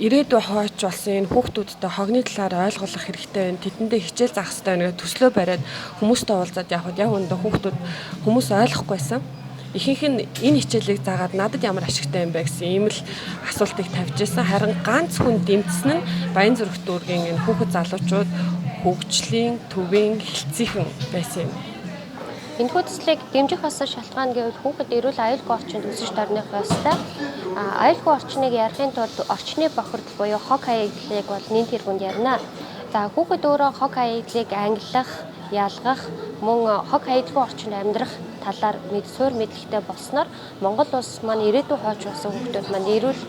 ирээдүйн хойч болсон энэ хүүхдүүдтэй хогны талаар ойлгуулах хэрэгтэй байна. Тэдэндээ хичээл заах хэрэгтэй байна. Төслөө бариад хүмүүстэй уулзаад яг үүндээ хүүхдүүд хүмүүс ойлгохгүйсэн. Ихэнх нь энэ хичээлийг заагаад надад ямар ашигтай юм бэ гэсэн ийм л асуултыг тавьж ирсэн. Харин ганц хүн дэмжсэн нь Баянзүрх дүүргийн энэ хүүхэд залуучууд хөгжлийн төвийн хэлцээхэн байсан юм. Энэхүү төслийг дэмжих болсон шалтгаан гэвэл хүүхэд эрүүл аюулгүй орчинд өсөж дорных ёстой. Аюулгүй орчныг ярихын тулд орчны бохирдол буюу хог хаягдлыг бол нийт тэргуунд ярина. За хүүхэд өөрөө хог хаягдлыг ангилах, ялгах, мөн хог хаягдлгүй орчинд амьдрах талаар суур мэдлэгтэй болсноор Монгол улс маань ирээдүйн хойч болсон хүүхдүүд маань эрүүл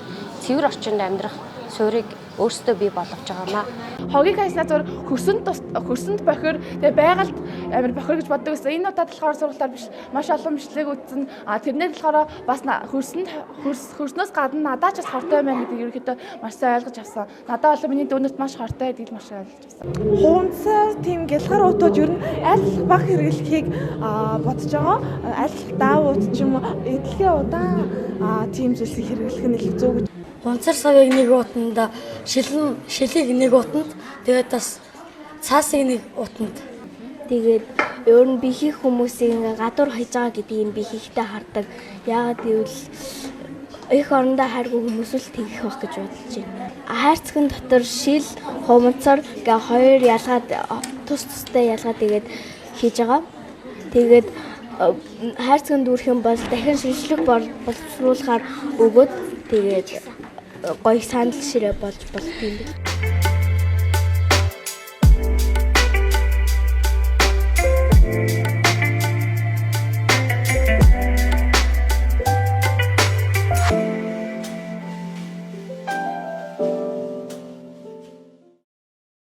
цэвэр орчинд амьдрах суурийг өөрсдөө бий болгож байгаамаа. Хогийг хайснаа зур хөрсөнд бохир тэгээ байгальд амар бохир гэж боддог гэсэн. Энэ удаад болохоор сургалтаар биш маш олон бичлэг үзсэн. Тэрнээ болохоор бас хөрснөөс гадна надад ч бас хортой байна гэдэг ерөнхийдөө маш сайн ойлгож авсан. Надад бол миний дүүнерт маш хортой гэдгийг маш ойлгож авсан. Хуунцаар тийм гялхар уутууд ер нь аль баг хэрэглэхийг бодож байгаа. Аль даавууд ч юм уу эдлэгээ удаан тийм зүйлсийг хэрэглэх нь их зөв гэж. Гунцар савыг нэг утанд, шилийг нэг утанд, тэгээд бас цаасыг нэг утанд. Тэгээд өөр нь бихих хүмүүсийг гадуур хайж байгаа гэдгийг би хийхдээ хардаг. Яагаад гэвэл их орондоо хайргүй хүмүүс л тэгэх байх гэж бодож байна. Хайрцагын дотор шил, хумцар гэ хоёр ялгаад тус тустай ялгаад тэгээд хийж байгаа. Тэгээд хайрцагын дүүрэх юм бол дахин шинжлэх боловсруулахаар өгөөд тэгээд гоё санал ширээ болж болт юм.